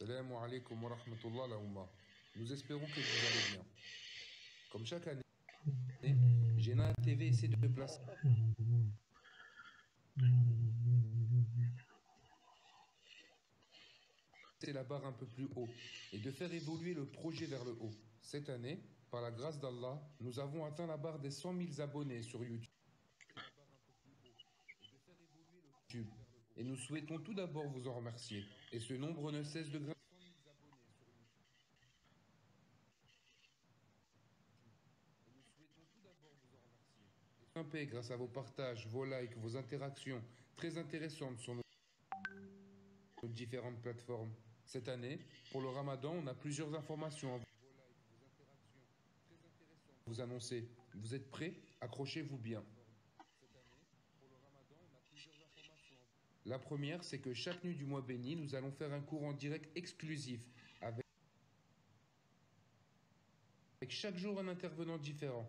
Salam alaikum wa rahmatullah la Oumma. Nous espérons que vous allez bien. Comme chaque année, Géna TV essaie de placer la barre un peu plus haut et de faire évoluer le projet vers le haut. Cette année, par la grâce d'Allah, nous avons atteint la barre des 100 000 abonnés sur YouTube. Et nous souhaitons tout d'abord vous en remercier. Et ce nombre ne cesse de grimper grâce à vos partages, vos likes, vos interactions très intéressantes sur nos différentes plateformes. Cette année, pour le Ramadan, on a plusieurs informations à vous annoncer. Vous êtes prêts? Accrochez-vous bien. La première, c'est que chaque nuit du mois béni, nous allons faire un cours en direct exclusif avec chaque jour un intervenant différent.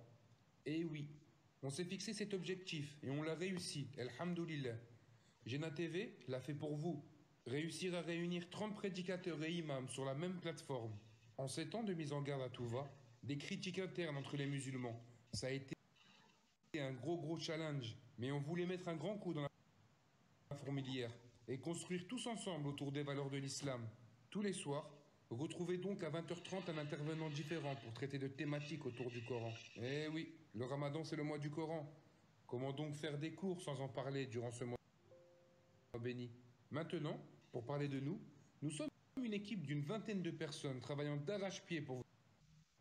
Et oui, on s'est fixé cet objectif et on l'a réussi. Alhamdoulilah. Géna TV l'a fait pour vous. Réussir à réunir 30 prédicateurs et imams sur la même plateforme. En ces temps de mise en garde à tout va, des critiques internes entre les musulmans, ça a été un gros challenge. Mais on voulait mettre un grand coup dans la fourmilière et construire tous ensemble autour des valeurs de l'islam. Tous les soirs, retrouvez donc à 20h30 un intervenant différent pour traiter de thématiques autour du Coran. Eh oui, le Ramadan c'est le mois du Coran. Comment donc faire des cours sans en parler durant ce mois béni? Maintenant, pour parler de nous, nous sommes une équipe d'une vingtaine de personnes travaillant d'arrache-pied pour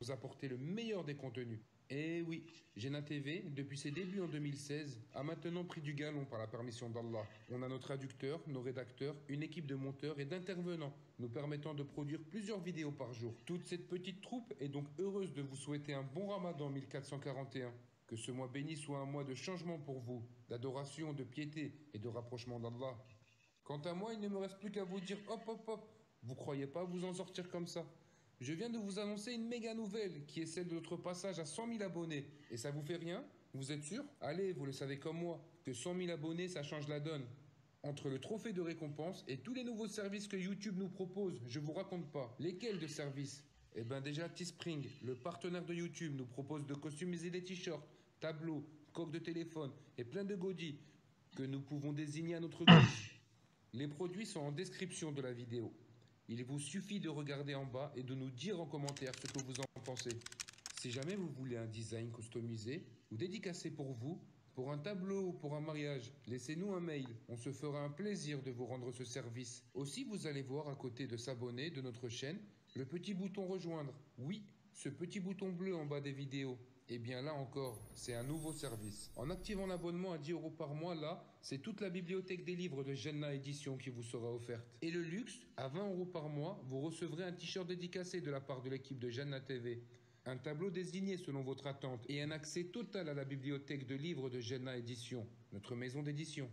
vous apporter le meilleur des contenus. Et oui, Géna TV, depuis ses débuts en 2016, a maintenant pris du galon par la permission d'Allah. On a nos traducteurs, nos rédacteurs, une équipe de monteurs et d'intervenants nous permettant de produire plusieurs vidéos par jour. Toute cette petite troupe est donc heureuse de vous souhaiter un bon Ramadan 1441. Que ce mois béni soit un mois de changement pour vous, d'adoration, de piété et de rapprochement d'Allah. Quant à moi, il ne me reste plus qu'à vous dire hop. Vous croyez pas vous en sortir comme ça? Je viens de vous annoncer une méga nouvelle qui est celle de notre passage à 100 000 abonnés. Et ça vous fait rien? Vous êtes sûr? Allez, vous le savez comme moi, que 100 000 abonnés, ça change la donne. Entre le trophée de récompense et tous les nouveaux services que YouTube nous propose, je vous raconte pas. Lesquels de services? Eh ben déjà, Teespring, le partenaire de YouTube, nous propose de customiser des t-shirts, tableaux, coques de téléphone et plein de goodies que nous pouvons désigner à notre guise. Les produits sont en description de la vidéo. Il vous suffit de regarder en bas et de nous dire en commentaire ce que vous en pensez. Si jamais vous voulez un design customisé ou dédicacé pour vous, pour un tableau ou pour un mariage, laissez-nous un mail. On se fera un plaisir de vous rendre ce service. Aussi, vous allez voir à côté de s'abonner de notre chaîne, le petit bouton rejoindre. Oui, ce petit bouton bleu en bas des vidéos. Et bien là encore, c'est un nouveau service. En activant l'abonnement à 10 € par mois, là, c'est toute la bibliothèque des livres de Jannah Édition qui vous sera offerte. Et le luxe, à 20 € par mois, vous recevrez un t-shirt dédicacé de la part de l'équipe de Jannah TV, un tableau désigné selon votre attente et un accès total à la bibliothèque de livres de Jannah Édition, notre maison d'édition.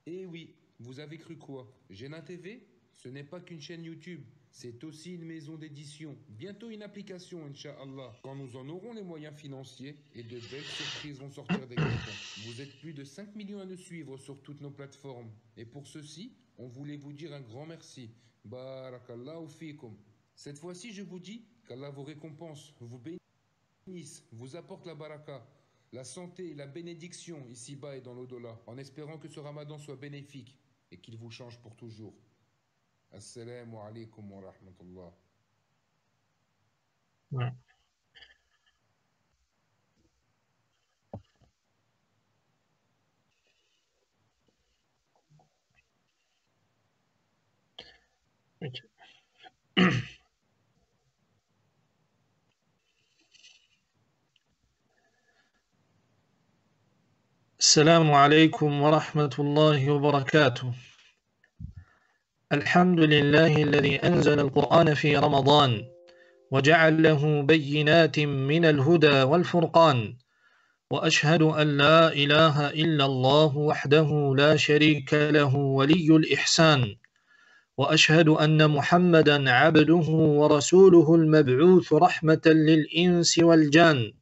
Et oui, vous avez cru quoi? Jannah TV, ce n'est pas qu'une chaîne YouTube. C'est aussi une maison d'édition, bientôt une application, Inch'Allah. Quand nous en aurons les moyens financiers et de belles surprises vont sortir des cartons. Vous êtes plus de 5 millions à nous suivre sur toutes nos plateformes. Et pour ceci, on voulait vous dire un grand merci. Barakallahu fikum. Cette fois-ci, je vous dis qu'Allah vous récompense, vous bénisse, vous apporte la baraka, la santé et la bénédiction ici-bas et dans l'au-delà, en espérant que ce ramadan soit bénéfique et qu'il vous change pour toujours. Assalamu alaikum wa rahmatullah. Ouais. Okay. السلام عليكم ورحمة الله وبركاته. الحمد لله الذي أنزل القرآن في رمضان وجعل له بينات من الهدى والفرقان، وأشهد أن لا إله إلا الله وحده لا شريك له ولي الإحسان، وأشهد أن محمدا عبده ورسوله المبعوث رحمة للإنس والجان،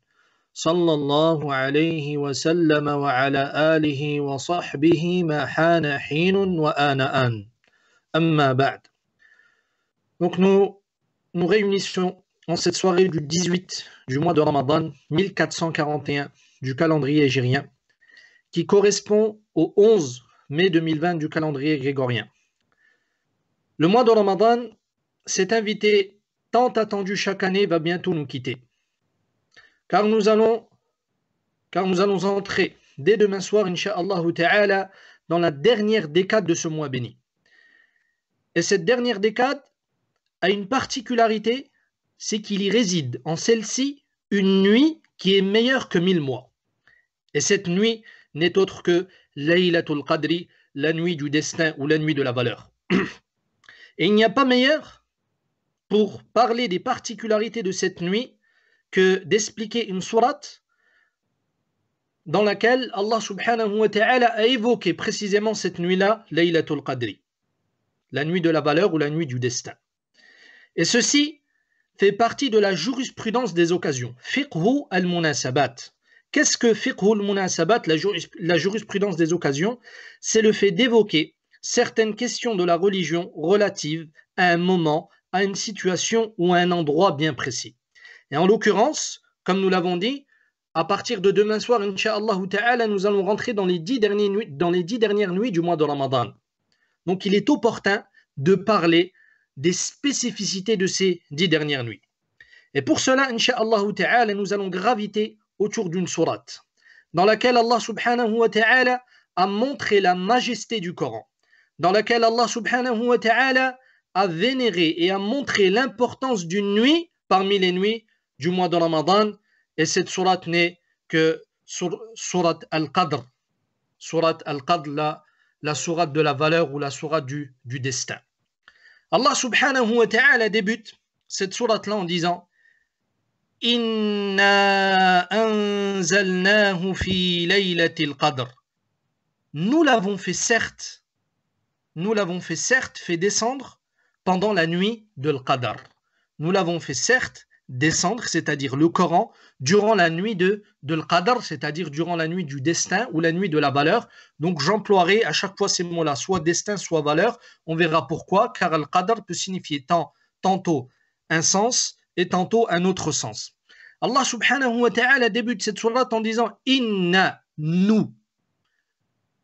صلى الله عليه وسلم وعلى آله وصحبه ما حان حين وآن آن. أما بعد. Donc nous nous réunissons en cette soirée du 18 du mois de Ramadan 1441 du calendrier hégirien, qui correspond au 11 mai 2020 du calendrier grégorien. Le mois de Ramadan, cet invité tant attendu chaque année, va bientôt nous quitter. Car nous allons entrer dès demain soir, Inch'Allah Ta'ala, dans la dernière décade de ce mois béni. Et cette dernière décade a une particularité, c'est qu'il y réside en celle-ci une nuit qui est meilleure que 1000 mois. Et cette nuit n'est autre que Laylatul Qadri, la nuit du destin ou la nuit de la valeur. Et il n'y a pas meilleur pour parler des particularités de cette nuit que d'expliquer une sourate dans laquelle Allah subhanahu wa ta'ala a évoqué précisément cette nuit-là, Laylatul Qadri, la nuit de la valeur ou la nuit du destin. Et ceci fait partie de la jurisprudence des occasions. Fiqhu al-munasabat. Qu'est-ce que fiqhu al-munasabat, la jurisprudence des occasions? C'est le fait d'évoquer certaines questions de la religion relatives à un moment, à une situation ou à un endroit bien précis. Et en l'occurrence, comme nous l'avons dit, à partir de demain soir, Inch'Allah Ta'ala, nous allons rentrer dans les 10 dernières nuits du mois de Ramadan. Donc il est opportun de parler des spécificités de ces 10 dernières nuits. Et pour cela, Inch'Allah Ta'ala, nous allons graviter autour d'une sourate, dans laquelle Allah subhanahu wa ta'ala a montré la majesté du Coran, dans laquelle Allah subhanahu wa ta'ala a vénéré et a montré l'importance d'une nuit parmi les nuits du mois de Ramadan. Et cette sourate n'est que sourate Al-Qadr. Sourate Al-Qadr, la sourate de la valeur ou la sourate du destin. Allah subhanahu wa ta'ala débute cette sourate-là en disant Inna anzalnahu fi laylatil qadr. Nous l'avons fait certes fait descendre pendant la nuit de l'Qadr. Nous l'avons fait certes descendre, c'est-à-dire le Coran, durant la nuit de l'Qadr, c'est-à-dire durant la nuit du destin ou la nuit de la valeur. Donc j'emploierai à chaque fois ces mots-là, soit destin, soit valeur. On verra pourquoi, car Al-Qadr peut signifier tantôt un sens et tantôt un autre sens. Allah subhanahu wa ta'ala débute cette sourate en disant « Inna » nous.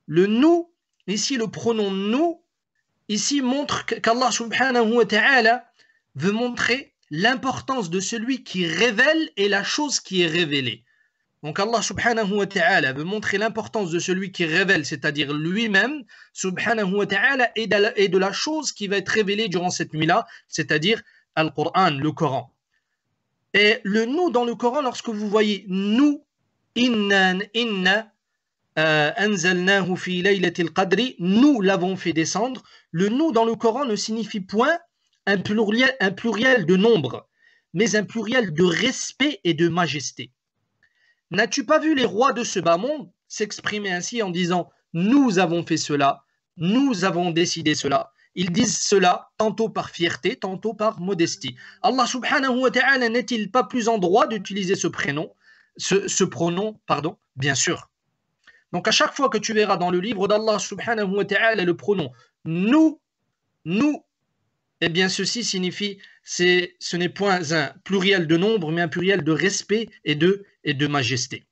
Le « nous », ici le pronom « nous », ici montre qu'Allah subhanahu wa ta'ala veut montrer l'importance de celui qui révèle et la chose qui est révélée. Donc Allah subhanahu wa ta'ala veut montrer l'importance de celui qui révèle, c'est-à-dire lui-même, subhanahu wa ta'ala, et de la chose qui va être révélée durant cette nuit-là, c'est-à-dire Al-Qur'an, le Coran. Et le nous dans le Coran, lorsque vous voyez nous, inna anzalnahu fi laylatil qadri, nous l'avons fait descendre, le nous dans le Coran ne signifie point un pluriel de nombre, mais un pluriel de respect et de majesté. N'as-tu pas vu les rois de ce bas monde s'exprimer ainsi en disant « Nous avons fait cela, nous avons décidé cela ». Ils disent cela tantôt par fierté, tantôt par modestie. Allah subhanahu wa ta'ala n'est-il pas plus en droit d'utiliser ce pronom, bien sûr. Donc à chaque fois que tu verras dans le livre d'Allah subhanahu wa ta'ala le pronom « nous », eh bien ceci signifie, ce n'est point un pluriel de nombre, mais un pluriel de respect et de majesté.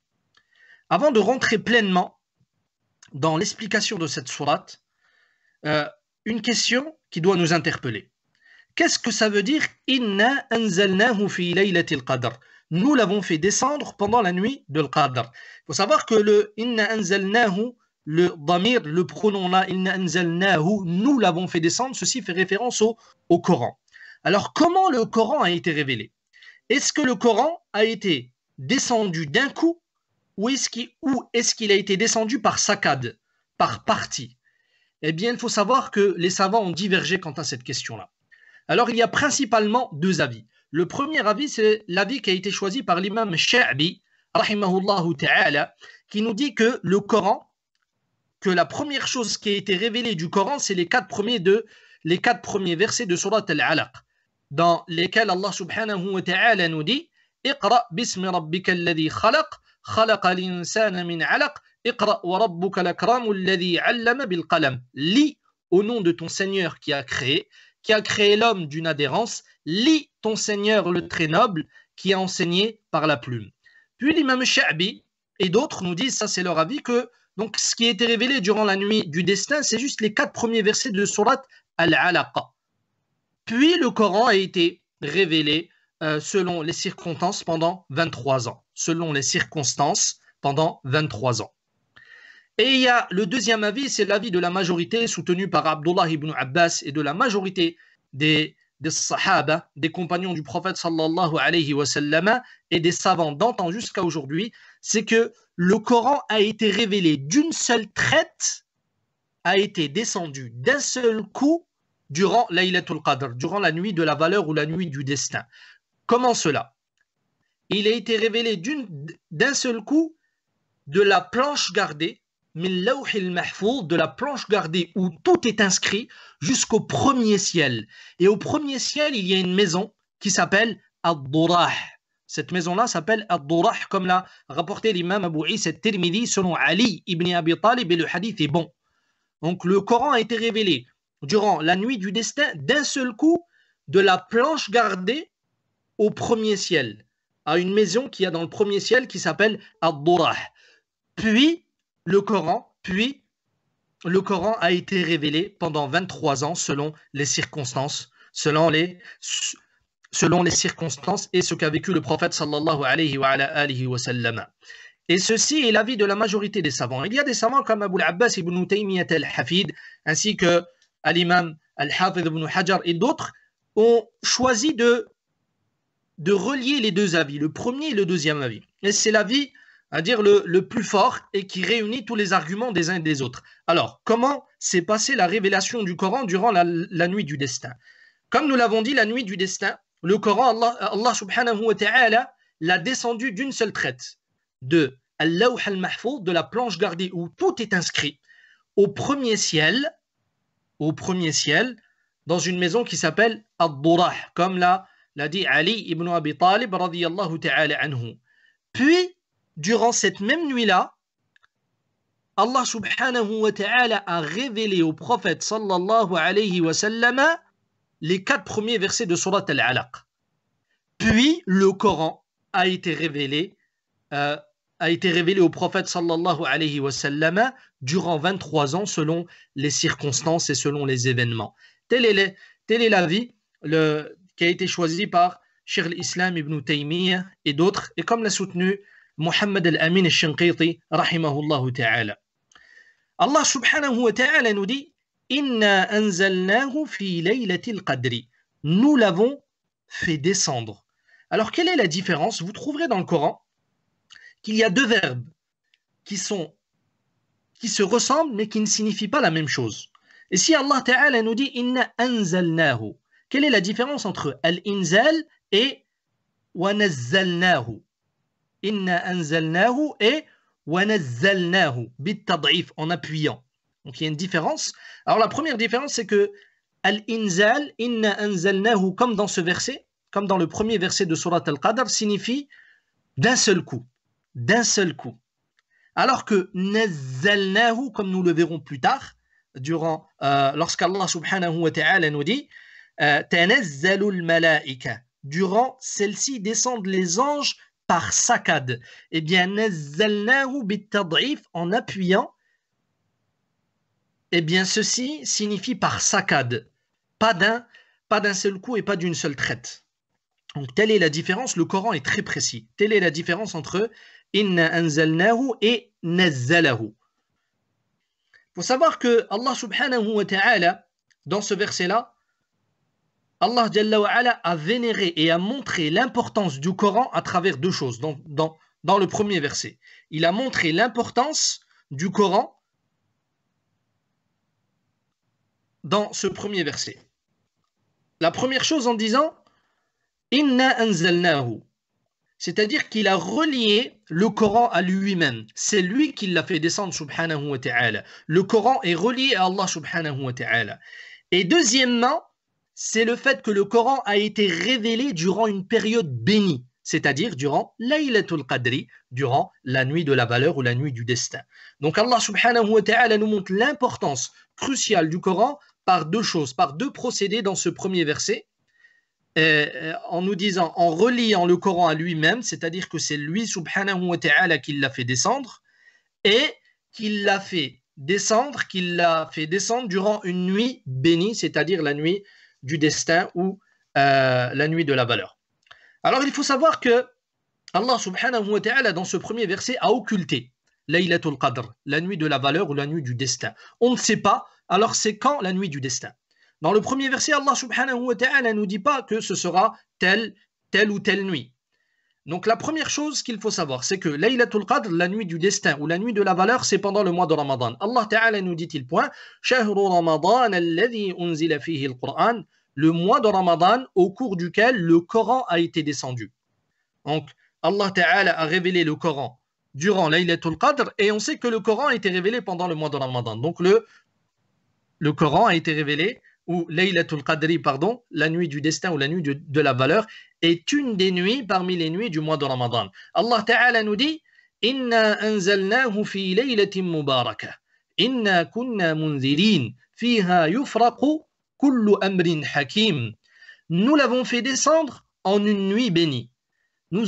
Avant de rentrer pleinement dans l'explication de cette sourate, une question qui doit nous interpeller. Qu'est-ce que ça veut dire « Inna anzalnahu fi laylatil qadr » Nous l'avons fait descendre pendant la nuit de l'Qadr. Il faut savoir que le « Inna anzalnahu » le damir, le pronom là, inna anzalnahu, nous l'avons fait descendre, ceci fait référence au Coran. Alors comment le Coran a été révélé? Est-ce que le Coran a été descendu d'un coup ou est-ce qu'il a été descendu par saccade, par partie? Eh bien, il faut savoir que les savants ont divergé quant à cette question-là. Alors, il y a principalement deux avis. Le premier avis, c'est l'avis qui a été choisi par l'imam Sha'bi, rahimahullahu ta'ala, qui nous dit que le Coran, que la première chose qui a été révélée du Coran, c'est les quatre premiers versets de Surat Al-Alaq, dans lesquels Allah subhanahu wa ta'ala nous dit « Iqra bismi rabbika alladhi khalaq, khalaqa l'insana min alaq, iqra wa rabbuka l'akramu alladhi allama bil qalam » Lis au nom de ton Seigneur qui a créé, qui a créé l'homme d'une adhérence, lis ton Seigneur le très noble qui a enseigné par la plume. Puis l'imam Sha'bi et d'autres nous disent, ça c'est leur avis, que donc, ce qui a été révélé durant la nuit du destin, c'est juste les 4 premiers versets de Surat Al-Alaqa. Puis le Coran a été révélé selon les circonstances pendant 23 ans. Selon les circonstances pendant 23 ans. Et il y a le deuxième avis, c'est l'avis de la majorité soutenu par Abdullah ibn Abbas et de la majorité des Sahaba, des compagnons du prophète sallallahu alayhi wa sallam et des savants d'antan jusqu'à aujourd'hui, c'est que le Coran a été révélé d'une seule traite, a été descendu d'un seul coup durant Laylatul Qadr, durant la nuit de la valeur ou la nuit du destin. Comment cela? Il a été révélé d'un seul coup de la planche gardée, min lawhil mahfouz, de la planche gardée où tout est inscrit jusqu'au premier ciel. Et au premier ciel, il y a une maison qui s'appelle Ad-Durah. Cette maison-là s'appelle Ad-Durah, comme l'a rapporté l'imam Abu Isa at-Tirmidhi selon Ali ibn Abi Talib, et le hadith est bon. Donc le Coran a été révélé durant la nuit du destin d'un seul coup de la planche gardée au premier ciel, à une maison qu'il y a dans le premier ciel qui s'appelle Ad-Durah. Puis le Coran a été révélé pendant 23 ans selon les circonstances, selon les circonstances et ce qu'a vécu le prophète sallallahu alayhi wa sallam. Et ceci est l'avis de la majorité des savants. Il y a des savants comme Abu al-Abbas ibn Taymiyyah al-Hafid, ainsi que l'imam al-Hafid ibn Hajar et d'autres, ont choisi de relier les deux avis, le premier et le deuxième avis. Et c'est l'avis, à dire, le plus fort et qui réunit tous les arguments des uns et des autres. Alors, comment s'est passée la révélation du Coran durant la nuit du destin? Comme nous l'avons dit, la nuit du destin, le Coran, Allah subhanahu wa ta'ala, l'a descendu d'une seule traite, de Al-Lawh al-Mahfouz, de la planche gardée où tout est inscrit, au premier ciel, dans une maison qui s'appelle Ad-Durah, comme l'a dit Ali ibn Abi Talib radiyallahu ta'ala anhu. Puis, durant cette même nuit-là, Allah subhanahu wa ta'ala a révélé au prophète sallallahu alayhi wa sallam les 4 premiers versets de Surat Al-Alaq. Puis, le Coran a été révélé au prophète sallallahu alayhi wa sallam durant 23 ans selon les circonstances et selon les événements. Tel est l'avis qui a été choisi par Cheikh al-Islam ibn Taymiyyah et d'autres, et comme l'a soutenu Muhammad al-Amin al-Shinqiti rahimahullahu ta'ala. Allah subhanahu wa ta'ala nous dit Inna anzalnahu fi laylatil qadri. Nous l'avons fait descendre. Alors quelle est la différence? Vous trouverez dans le Coran qu'il y a 2 verbes qui se ressemblent mais qui ne signifient pas la même chose. Et si Allah ta'ala nous dit Inna anzalnahu, quelle est la différence entre al-inzal et wa nazzalnahu? Inna anzalnahu et wa nazzalnahu bit-tad'if, en appuyant. Donc il y a une différence. Alors la première différence, c'est que al-inzal, inna anzalnahu, comme dans ce verset, comme dans le premier verset de Surat Al-Qadr, signifie d'un seul coup. D'un seul coup. Alors que nazzalnahu, comme nous le verrons plus tard, lorsqu'Allah subhanahu wa ta'ala nous dit tanazzalul malaika, durant celle-ci descendent les anges par saccade. Eh bien, nazzalnahu bit-tad'if, en appuyant, eh bien, ceci signifie par saccade, pas d'un seul coup et pas d'une seule traite. Donc, telle est la différence. Le Coran est très précis. Telle est la différence entre inna anzalnahu et nazzalahu. Il faut savoir que Allah subhanahu wa ta'ala, dans ce verset-là, Allah Jalla wa Ala a vénéré et a montré l'importance du Coran à travers 2 choses. Dans le premier verset, il a montré l'importance du Coran dans ce premier verset. La première chose en disant Inna anzalnahu, c'est-à-dire qu'il a relié le Coran à lui-même. C'est lui qui l'a fait descendre subhanahu wa ta'ala. Le Coran est relié à Allah subhanahu wa ta'ala. Et deuxièmement, c'est le fait que le Coran a été révélé durant une période bénie, c'est-à-dire durant Laylatul Qadri, durant la nuit de la valeur ou la nuit du destin. Donc Allah subhanahu wa ta'ala nous montre l'importance cruciale du Coran par deux choses, par deux procédés dans ce premier verset, en nous disant, en reliant le Coran à lui-même, c'est-à-dire que c'est lui, subhanahu wa ta'ala, qui l'a fait descendre, et qu'il l'a fait descendre durant une nuit bénie, c'est-à-dire la nuit du destin ou la nuit de la valeur. Alors il faut savoir que Allah subhanahu wa ta'ala, dans ce premier verset, a occulté Laylatul Qadr, la nuit de la valeur ou la nuit du destin. On ne sait pas, alors c'est quand la nuit du destin? Dans le premier verset, Allah subhanahu wa ta'ala ne nous dit pas que ce sera telle ou telle nuit. Donc la première chose qu'il faut savoir, c'est que Laylatul Qadr, la nuit du destin ou la nuit de la valeur, c'est pendant le mois de Ramadan. Allah ta'ala nous dit-il point, Shahru Ramadan alladhi unzila fihi al-Qur'an, le mois de Ramadan au cours duquel le Coran a été descendu. Donc Allah ta'ala a révélé le Coran durant Laylatul Qadr et on sait que le Coran a été révélé pendant le mois de Ramadan. Donc le Coran a été révélé, ou Laylatul Qadri, pardon, la nuit du destin ou la nuit de la valeur, est une des nuits parmi les nuits du mois de Ramadan. Allah Ta'ala nous dit Inna anzalnahu fi laylatin mubarakah. Inna kunna munzirin. Fiha yufraqu kullu amrin hakim. Nous l'avons fait descendre en une nuit bénie. Nous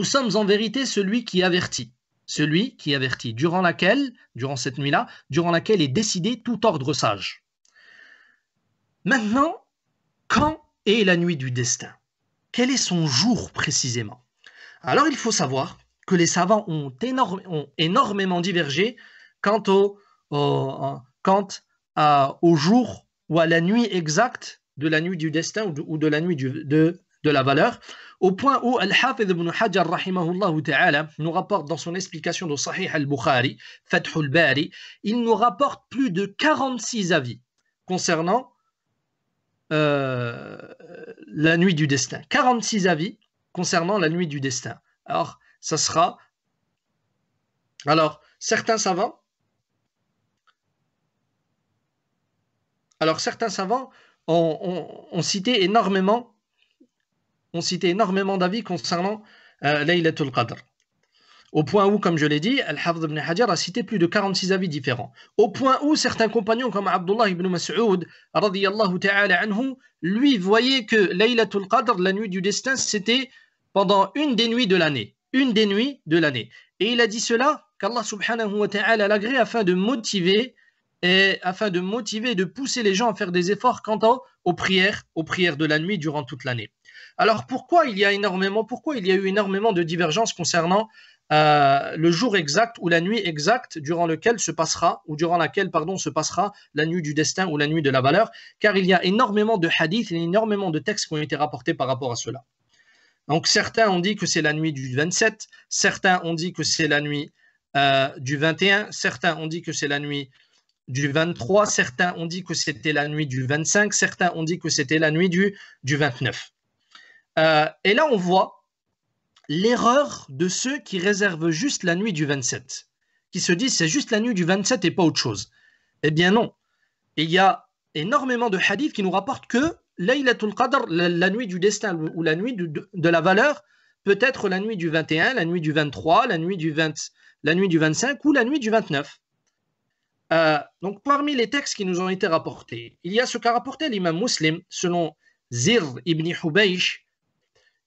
sommes en vérité celui qui avertit, durant cette nuit-là, durant laquelle est décidé tout ordre sage. Maintenant, quand est la nuit du destin? Quel est son jour précisément? Alors il faut savoir que les savants ont énormément divergé quant au jour ou à la nuit exacte de la nuit du destin ou de la nuit de la valeur, au point où Al-Hafidh ibn Hajar rahimahullah ta'ala nous rapporte dans son explication de Sahih al-Bukhari, Fathul Bari, il nous rapporte plus de 46 avis concernant la nuit du destin. 46 avis concernant la nuit du destin. Alors, certains savants ont cité énormément d'avis concernant Laylatul Qadr. Au point où, comme je l'ai dit, Al-Hafidh ibn Hajar a cité plus de 46 avis différents. Au point où certains compagnons comme Abdullah ibn Mas'ud, radiyallahu ta'ala anhu, lui voyait que Laylatul Qadr, la nuit du destin, c'était pendant une des nuits de l'année. Et il a dit cela qu'Allah subhanahu wa ta'ala l'agrée afin de motiver et de pousser les gens à faire des efforts quant aux prières de la nuit durant toute l'année. Alors pourquoi il y a eu énormément de divergences concernant le jour exact ou la nuit exacte durant laquelle se passera la nuit du destin ou la nuit de la valeur, car il y a énormément de hadiths et énormément de textes qui ont été rapportés par rapport à cela. Donc certains ont dit que c'est la nuit du 27, certains ont dit que c'est la nuit du 21, certains ont dit que c'est la nuit du 23, certains ont dit que c'était la nuit du 25, certains ont dit que c'était la nuit du 29. Et là on voit l'erreur de ceux qui réservent juste la nuit du 27, qui se disent c'est juste la nuit du 27 et pas autre chose. Eh bien non. Il y a énormément de hadiths qui nous rapportent que Laylatul Qadr, la nuit du destin ou la nuit de la valeur, peut être la nuit du 21, la nuit du 23, la nuit du 25 ou la nuit du 29. Donc parmi les textes qui nous ont été rapportés, il y a ce qu'a rapporté l'imam Muslim selon Zir ibn Hubaysh.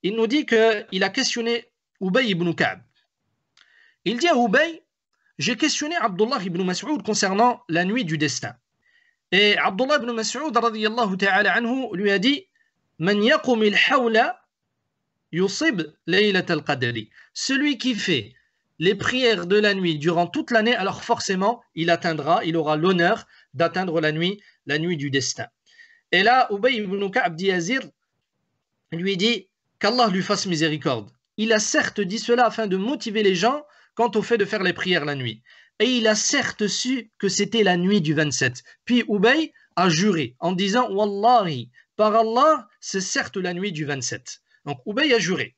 Il nous dit qu'il a questionné Ubay ibn Ka'b. Il dit à Ubay, j'ai questionné Abdullah ibn Mas'ud concernant la nuit du destin. Et Abdullah ibn Mas'ud radiyallahu ta'ala anhu lui a dit, Man yaqum al-hawla yusib laylat al-qadri. Celui qui fait les prières de la nuit durant toute l'année, alors forcément, il aura l'honneur d'atteindre la nuit du destin. Et là, Ubay ibn Ka'b dit à Zir, lui dit, qu'Allah lui fasse miséricorde. Il a certes dit cela afin de motiver les gens quant au fait de faire les prières la nuit. Et il a certes su que c'était la nuit du 27. Puis Ubay a juré en disant « Wallahi, par Allah, c'est certes la nuit du 27. » Donc Ubay a juré.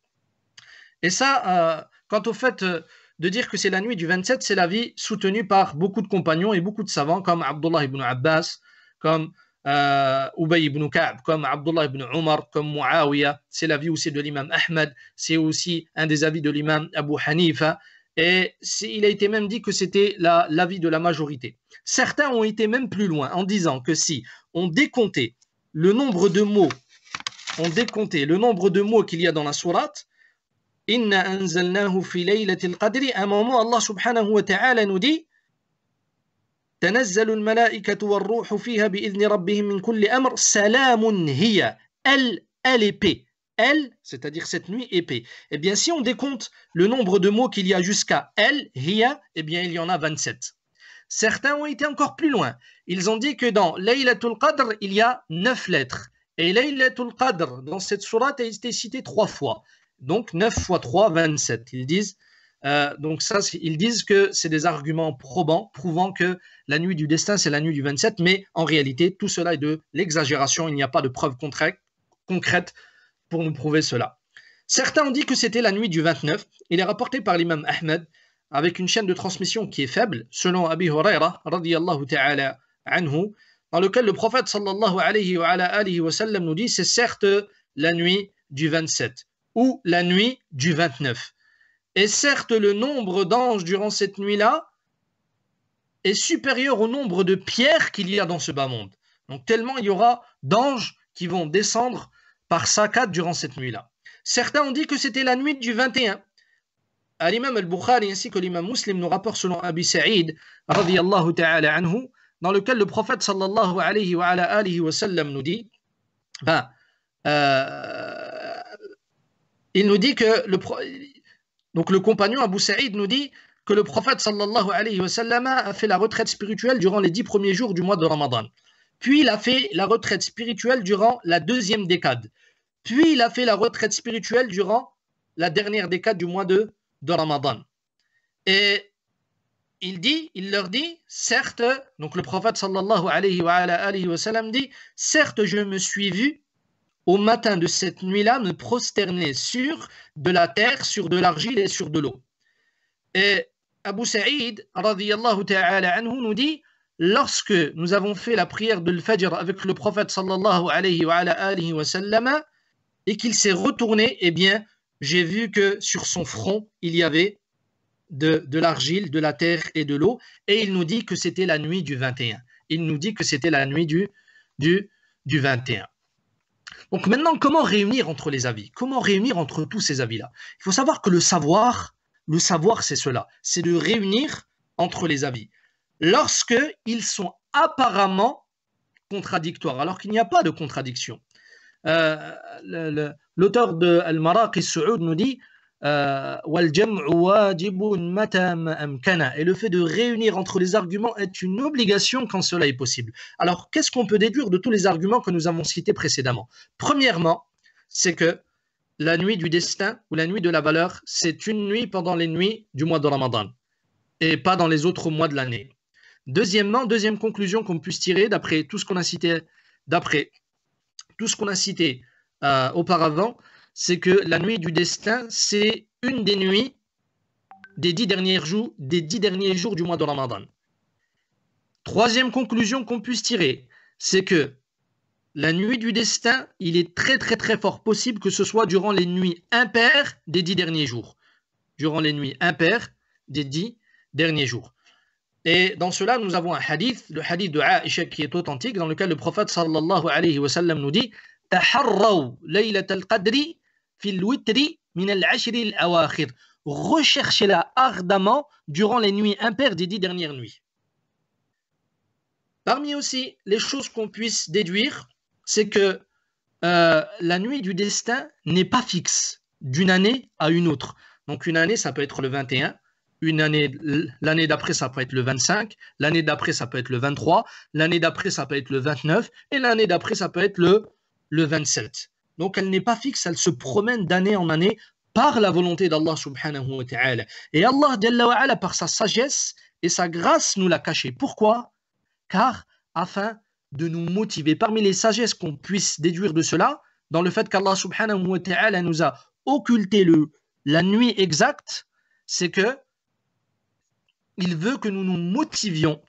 Et ça, quant au fait de dire que c'est la nuit du 27, c'est l'avis soutenu par beaucoup de compagnons et beaucoup de savants comme Abdullah ibn Abbas, comme Ubay ibn Ka'b, comme Abdullah ibn Umar, comme Muawiyah. C'est l'avis aussi de l'imam Ahmad, c'est aussi un des avis de l'imam Abu Hanifa Et il a été même dit que c'était l'avis de la majorité. Certains ont été même plus loin en disant que si on décomptait le nombre de mots, qu'il y a dans la sourate, Inna anzalnahu fi laylatil qadri, à un moment Allah subhanahu wa ta'ala nous dit تنزل الملائكة والروح فيها بإذن ربهم من كل أمر سلام هي L épée. L, c'est-à-dire cette nuit épée. Eh bien, si on décompte le nombre de mots qu'il y a jusqu'à L, hiya, eh bien, il y en a 27. Certains ont été encore plus loin. Ils ont dit que dans Laylatul Qadr, il y a 9 lettres. Et Laylatul Qadr, dans cette sourate, a été citée 3 fois. Donc, 9 fois 3, 27. Ils disent, ils disent que c'est des arguments probants, prouvant que la nuit du destin, c'est la nuit du 27. Mais en réalité, tout cela est de l'exagération. Il n'y a pas de preuve concrète pour nous prouver cela. Certains ont dit que c'était la nuit du 29. Il est rapporté par l'imam Ahmed avec une chaîne de transmission qui est faible, selon Abi Huraira, radiyallahu ta'ala anhu, dans lequel le prophète sallallahu alayhi wa sallam nous dit c'est certes la nuit du 27 ou la nuit du 29. Et certes, le nombre d'anges durant cette nuit-là est supérieur au nombre de pierres qu'il y a dans ce bas monde. Donc tellement il y aura d'anges qui vont descendre par saccades durant cette nuit-là. Certains ont dit que c'était la nuit du 21. L'imam al-Bukhari ainsi que l'imam Muslim nous rapportent selon Abi Sa'id radiyallahu ta'ala anhu, dans lequel le prophète sallallahu alayhi wa sallam nous dit il nous dit que le compagnon Abu Sa'id nous dit que le prophète sallallahu alayhi wa sallam a fait la retraite spirituelle durant les 10 premiers jours du mois de Ramadan. Puis il a fait la retraite spirituelle durant la deuxième décade. Puis il a fait la retraite spirituelle durant la dernière décade du mois de Ramadan. Et il leur dit, certes, donc le prophète sallallahu alayhi wa sallam dit, certes je me suis vu au matin de cette nuit-là me prosterner sur de la terre, sur de l'argile et sur de l'eau. Et Abu Sa'id radiyallahu ta'ala anhu nous dit, lorsque nous avons fait la prière de l'Fajr avec le prophète sallallahu alayhi wa sallam et qu'il s'est retourné, eh bien, j'ai vu que sur son front, il y avait de l'argile, de la terre et de l'eau. Et il nous dit que c'était la nuit du 21. Il nous dit que c'était la nuit du 21. Donc maintenant, comment réunir entre les avis? Comment réunir entre tous ces avis-là? Il faut savoir que le savoir, c'est cela. C'est de réunir entre les avis. Lorsqu'ils sont apparemment contradictoires, alors qu'il n'y a pas de contradiction. L'auteur de Al-Maraqi Su'ud nous dit et le fait de réunir entre les arguments est une obligation quand cela est possible. Alors, qu'est-ce qu'on peut déduire de tous les arguments que nous avons cités précédemment? Premièrement, c'est que la nuit du destin ou la nuit de la valeur, c'est une nuit pendant les nuits du mois de Ramadan et pas dans les autres mois de l'année. Deuxièmement, deuxième conclusion qu'on puisse tirer d'après tout ce qu'on a cité, auparavant, c'est que la nuit du destin, c'est une des nuits des 10 derniers jours du mois de Ramadan. Troisième conclusion qu'on puisse tirer, c'est que la nuit du destin, il est très très très fort possible que ce soit durant les nuits impaires des 10 derniers jours. Durant les nuits impaires des 10 derniers jours. Et dans cela, nous avons un hadith, le hadith de Aïcha qui est authentique, dans lequel le prophète sallallahu alayhi wa sallam nous dit « Taharraw laylat al-qadri fil witri min al-ashri al-awakhir » Recherchez-la ardemment durant les nuits impaires des 10 dernières nuits. Parmi aussi les choses qu'on puisse déduire, c'est que la nuit du destin n'est pas fixe d'une année à une autre. Donc une année, ça peut être le 21, l'année d'après, ça peut être le 25, l'année d'après, ça peut être le 23, l'année d'après, ça peut être le 29, et l'année d'après, ça peut être le 27. Donc elle n'est pas fixe, elle se promène d'année en année par la volonté d'Allah subhanahu wa ta'ala. Et Allah jalla wa ala, par sa sagesse et sa grâce, nous l'a caché. Pourquoi? Car afin de nous motiver. Parmi les sagesses qu'on puisse déduire de cela, dans le fait qu'Allah subhanahu wa ta'ala nous a occulté la nuit exacte, c'est que il veut que nous nous motivions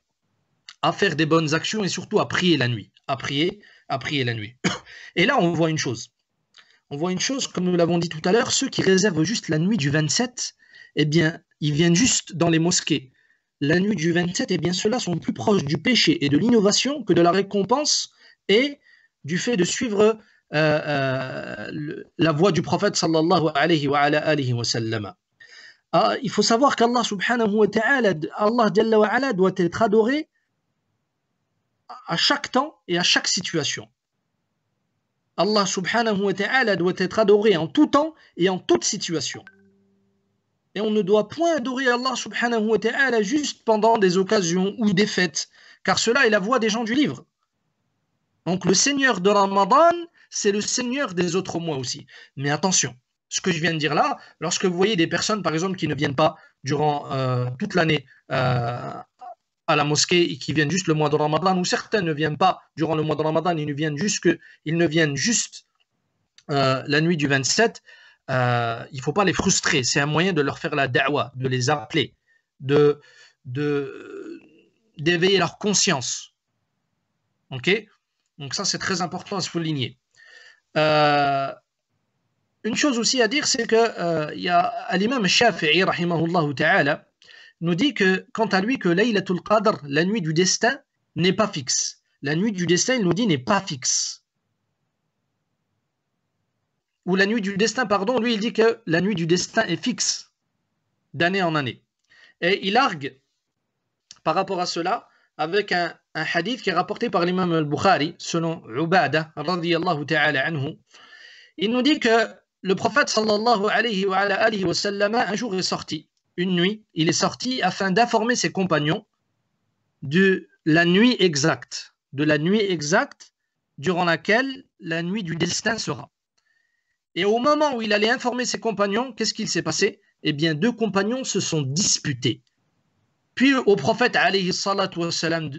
à faire des bonnes actions et surtout à prier la nuit. À prier la nuit. Et là, on voit une chose. On voit une chose, comme nous l'avons dit tout à l'heure, ceux qui réservent juste la nuit du 27, eh bien, ils viennent juste dans les mosquées. La nuit du 27, eh bien ceux-là sont plus proches du péché et de l'innovation que de la récompense et du fait de suivre la voie du prophète sallallahu alayhi wa ala alihi wa sallam. Il faut savoir qu'Allah subhanahu wa ta'ala, Allah jalla wa ala doit être adoré à chaque temps et à chaque situation. Allah subhanahu wa ta'ala doit être adoré en tout temps et en toute situation. Et on ne doit point adorer Allah subhanahu wa ta'ala juste pendant des occasions ou des fêtes, car cela est la voie des gens du livre. Donc le Seigneur de Ramadan, c'est le Seigneur des autres mois aussi. Mais attention, ce que je viens de dire là, lorsque vous voyez des personnes par exemple qui ne viennent pas durant toute l'année à la mosquée et qui viennent juste le mois de Ramadan, ou certains ne viennent pas durant le mois de Ramadan, ils ne viennent juste la nuit du 27, il ne faut pas les frustrer. C'est un moyen de leur faire la da'wa, de les appeler, d'éveiller leur conscience. Ok? Donc ça, c'est très important à souligner. Une chose aussi à dire, c'est que y a l'imam Shafi'i, rahimahullah ta'ala, nous dit que, quant à lui, que Laylatul Qadr, la nuit du destin, n'est pas fixe. La nuit du destin, il nous dit, n'est pas fixe. Ou la nuit du destin, pardon, lui, il dit que la nuit du destin est fixe, d'année en année. Et il argue, par rapport à cela, avec un hadith qui est rapporté par l'imam al-Bukhari, selon Ubadah, radiyallahu ta'ala anhu. Il nous dit que le prophète, sallallahu alayhi wa sallam, un jour est sorti. Une nuit, il est sorti afin d'informer ses compagnons de la nuit exacte, durant laquelle la nuit du destin sera. Et au moment où il allait informer ses compagnons, qu'est-ce qu'il s'est passé? Eh bien, deux compagnons se sont disputés. Puis au prophète alayhi salatu wassalam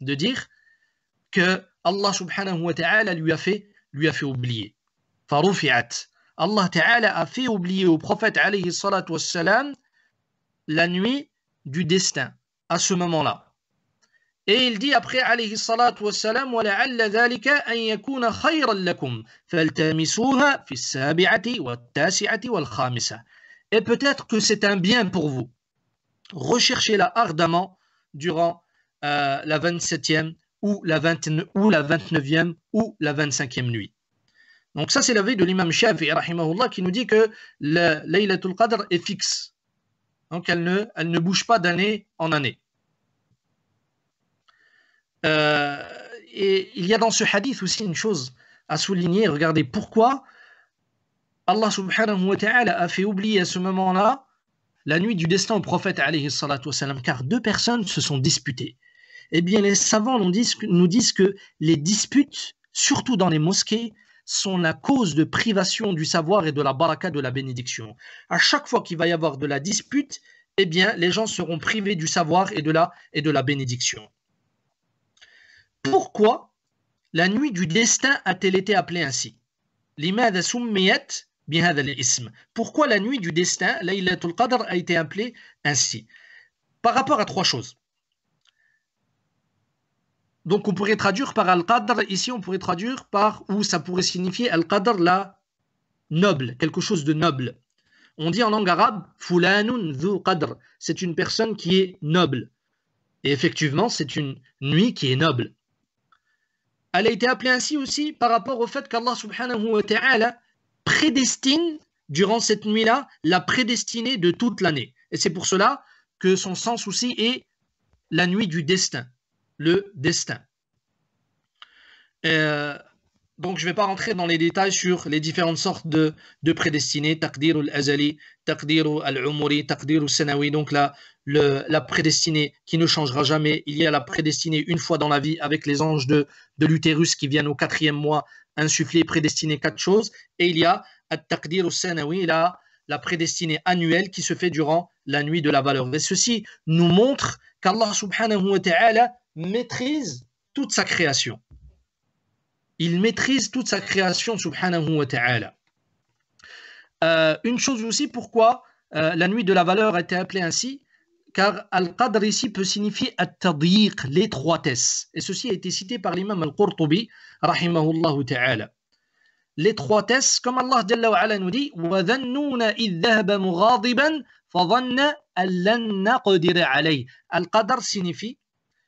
de dire que Allah subhanahu wa ta'ala lui a fait oublier. Farufi'at. Allah Ta'ala a fait oublier au prophète alayhi salatu wassalam la nuit du destin à ce moment-là. Et il dit après alayhi salatu wassalam وَلَعَلَّ ذَلِكَ أَن يَكُونَ خَيْرًا لَكُمْ فَالْتَمِسُوهَا فِي السَّابِعَةِ وَالتَّاسِعَةِ وَالْخَامِسَةِ. Et peut-être que c'est un bien pour vous. Recherchez-la ardemment durant la 27e ou la 29e ou la 25e nuit. Donc ça, c'est l'avis de l'imam Shafi'i, rahimahullah, qui nous dit que la Laylatul Qadr est fixe. Donc elle ne bouge pas d'année en année. Et il y a dans ce hadith aussi une chose à souligner. Regardez pourquoi Allah subhanahu wa ta'ala a fait oublier à ce moment-là la nuit du destin au prophète alayhi salatu wassalam, car deux personnes se sont disputées. Eh bien, les savants nous disent que les disputes, surtout dans les mosquées, sont la cause de privation du savoir et de la baraka, de la bénédiction. À chaque fois qu'il va y avoir de la dispute, eh bien, les gens seront privés du savoir et de la bénédiction. Pourquoi la nuit du destin a-t-elle été appelée ainsi? لماذا سميت بهذا الاسم? Pourquoi la nuit du destin, Laylatul Qadr, a été appelée ainsi? Par rapport à trois choses. Donc on pourrait traduire par Al-Qadr, ici on pourrait traduire par, ou ça pourrait signifier Al-Qadr, la noble, quelque chose de noble. On dit en langue arabe, Fulanun dhu qadr, c'est une personne qui est noble. Et effectivement, c'est une nuit qui est noble. Elle a été appelée ainsi aussi par rapport au fait qu'Allah subhanahu wa ta'ala prédestine, durant cette nuit-là, la prédestinée de toute l'année. Et c'est pour cela que son sens aussi est la nuit du destin. Le destin. Donc je ne vais pas rentrer dans les détails sur les différentes sortes de prédestinés, taqdir al-azali, taqdir al-umuri, taqdir al-sanawi, donc la prédestinée qui ne changera jamais. Il y a la prédestinée une fois dans la vie avec les anges de l'utérus qui viennent au 4e mois insuffler, prédestiner 4 choses, et il y a al-taqdir al-sanawi, la prédestinée annuelle qui se fait durant la nuit de la valeur. Et ceci nous montre qu'Allah subhanahu wa ta'ala maîtrise toute sa création. Il maîtrise toute sa création, subhanahu wa ta'ala. Une chose aussi, pourquoi la nuit de la valeur a été appelée ainsi? Car Al-Qadr ici peut signifier At-Tadyiq, l'étroitesse. Et ceci a été cité par l'imam Al-Qurtubi, rahimahullah ta'ala. l'étroitesse, comme Allah Jalla wa Ala nous dit وَذَنُّونَ إِذْ ذَهَبَ مُغَاضِبًا فَظَنَّ أَن لَّن نَّقْدِرَ عَلَيْهِ. Al-Qadar signifie,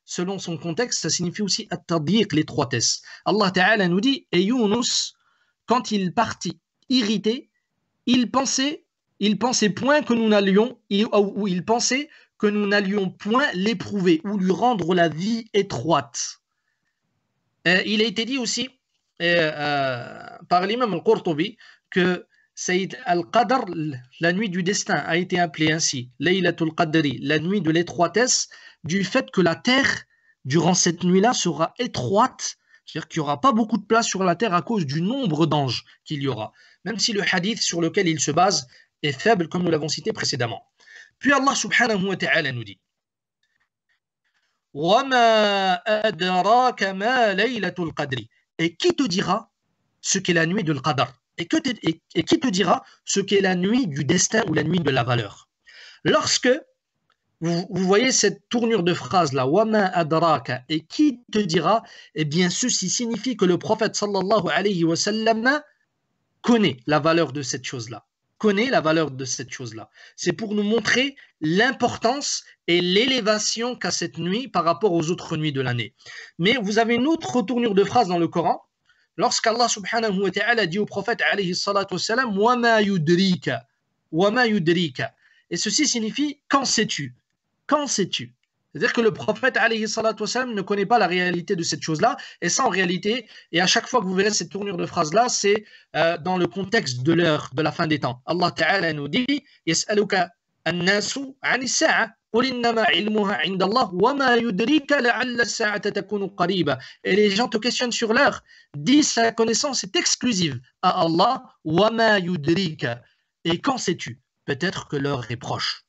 selon son contexte, ça signifie aussi at-tadyiq, l'étroitesse. Allah Ta'ala nous dit, et Yunus, quand il partit irrité, il pensait point que nous n'allions, ou il pensait que nous n'allions point l'éprouver ou lui rendre la vie étroite. Il a été dit aussi par l'imam al-Qurtubi que Sayyid al-Qadr, la nuit du destin, a été appelée ainsi, Laylatul Qadri, la nuit de l'étroitesse, du fait que la terre, durant cette nuit-là, sera étroite, c'est-à-dire qu'il n'y aura pas beaucoup de place sur la terre à cause du nombre d'anges qu'il y aura, même si le hadith sur lequel il se base est faible, comme nous l'avons cité précédemment. Puis Allah subhanahu wa ta'ala nous dit وَمَا أَدْرَاكَ مَا لَيْلَةُ الْقَدْرِ. Et qui te dira ce qu'est la nuit de l'Qadr? Et qui te dira ce qu'est la nuit du destin ou la nuit de la valeur? Lorsque vous voyez cette tournure de phrase là, وَمَا أَدْرَاكَ, et qui te dira, eh bien ceci signifie que le prophète sallallahu alayhi wa sallam connaît la valeur de cette chose-là. Connaît la valeur de cette chose-là. C'est pour nous montrer l'importance et l'élévation qu'a cette nuit par rapport aux autres nuits de l'année. Mais vous avez une autre tournure de phrase dans le Coran, lorsqu'Allah subhanahu wa ta'ala dit au prophète alayhi salatu wassalam وَمَا يُدْرِيكَ وَمَا يُدْرِيكَ, et ceci signifie quand sais-tu? Quand sais-tu? C'est-à-dire que le prophète alayhi salatu wassalam ne connaît pas la réalité de cette chose-là, et ça en réalité, et à chaque fois que vous verrez cette tournure de phrase-là, c'est dans le contexte de l'heure, de la fin des temps. Allah Ta'ala nous dit يَسْأَلُكَ النَّاسُ عَنِ السَّاعَةِ قُلْ إِنَّمَا عِلْمُهَا عِنْدَ اللَّهِ وَمَا يُدْرِيكَ لَعَلَّ السَّاعَةَ تَكُونُ قَرِيبًا. Et les gens te questionnent sur l'heure, dis sa connaissance est exclusive à Allah, وَمَا يُدْرِيكَ, et quand sais-tu? Peut-être que l'heure est proche.